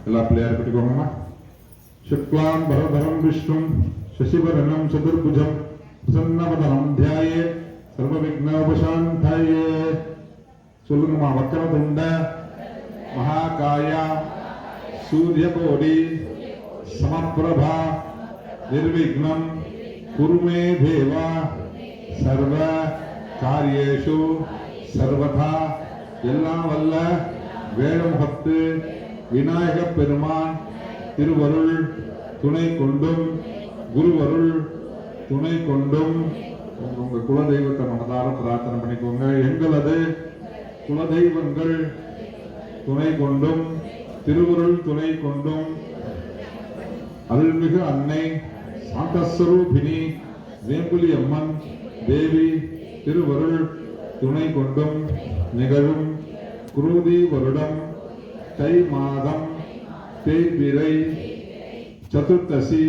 எல்லா பிள்ளையார் கட்டிக்கோங்கம்மா. சுக்லாம் பரதரம் விஷ்ணும் சசிவரணம் சதுர்புஜம் பிரசன்னவதனம் தியாயே சர்வ விக்னோபசாந்தாயே. சொல்லுங்கம்மா. வக்கரதுண்ட மகாகாய சூரியகோடி சமப்பிரபா நிர்விக்னம் குருமே தேவா சர்வ காரியேஷு சர்வதா. எல்லாம் வல்ல வேழமுகத்து விநாயக பெருமான் திருவருள் துணை கொண்டும் குருவருள் துணை கொண்டும் உங்க குலதெய்வத்தை மனதார பிரார்த்தனை பண்ணிக்கோங்க. எங்களது குலதெய்வங்கள் துணை கொண்டும் திருவருள் துணை கொண்டும் அருள்மிகு அன்னை சாந்தஸ்வரூபிணி வேம்புலி அம்மன் தேவி திருவருள் துணை கொண்டும் நிகழும் குருதி வருடம் தை மாதம் தேய்பிறை சதுர்த்தசி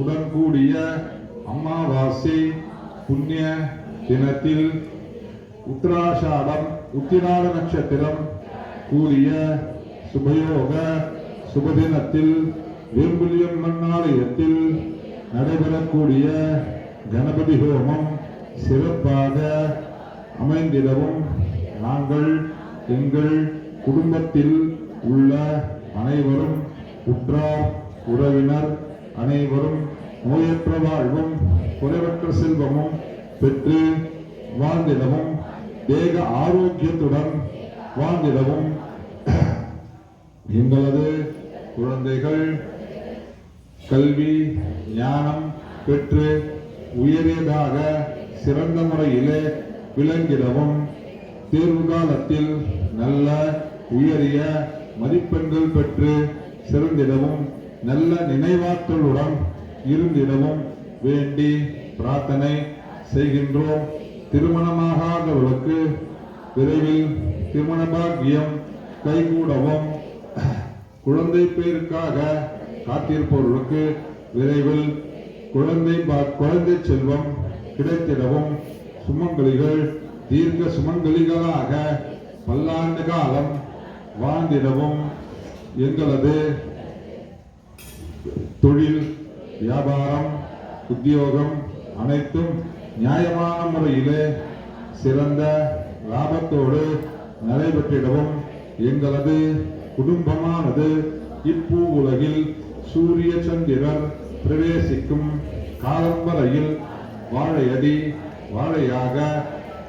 உடன்கூடிய அமாவாசை புண்ணிய தினத்தில் உத்திராட நட்சத்திரம் கூடிய சுபயோக சுபதினத்தில் வேம்புலியம்மன் ஆலயத்தில் நடைபெறக்கூடிய கணபதி ஹோமம் சிறப்பாக அமைந்திடவும் நாங்கள் எங்கள் குடும்பத்தில் உள்ள அனைவரும் உற்றார் உறவினர் அனைவரும் நோயற்ற வாழ்வும் குறைவற்ற செல்வமும் பெற்று வாழ்ந்திடவும் தேக ஆரோக்கியத்துடன் வாழ்ந்திடவும் எங்களது குழந்தைகள் கல்வி ஞானம் பெற்று உயரியதாக சிறந்த முறையிலே விளங்கிடவும் தேர்வு காலத்தில் நல்ல உயரிய மதிப்பெண்கள் பெற்று சிறந்திடவும் நல்ல நினைவாற்றலுடன் இருந்திடவும் வேண்டி பிரார்த்தனை செய்கின்றோம். திருமணமாகாதவர்களுக்கு விரைவில் திருமண பாக்கியம் கைகூடவும் குழந்தை பேருக்காக காத்திருப்பவர்களுக்கு விரைவில் குழந்தை செல்வம் கிடைத்திடவும் சுமங்கலிகள் தீர்க்க சுமங்கலிகளாக பல்லாண்டு காலம் வாழ்ந்திடவும் எங்களது தொழில் வியாபாரம் உத்தியோகம் அனைத்தும் நியாயமான முறையிலே சிறந்த லாபத்தோடு நடைபெற்றிடவும் எங்களது குடும்பமானது இப்பூ உலகில் சூரிய சந்திரர் பிரவேசிக்கும் காலம் வரையில் வாழையடி வாழையாக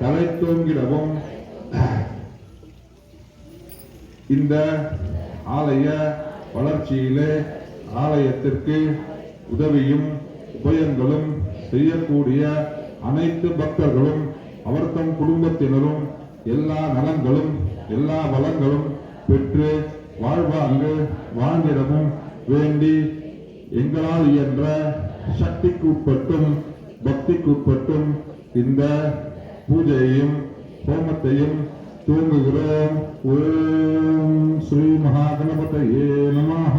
தலை தோங்கிடவும் இந்த ஆலய வளர்ச்சியிலே ஆலயத்திற்கு உதவியும் உபயங்களும் செய்யக்கூடிய அனைத்து பக்தர்களும் அவர் தம் குடும்பத்தினரும் எல்லா நலன்களும் எல்லா வளங்களும் பெற்று வாழ்வாங்கு வாழ்ந்திடவும் வேண்டி எங்களால் இயன்ற சக்திக்கு உட்பட்டும் பக்திக்கு உட்பட்டும் இந்த பூஜையையும் ஹோமத்தையும் துவங்குகிறோம். ஓம் ஸ்ரீ மகாகணபதையே நமஹ.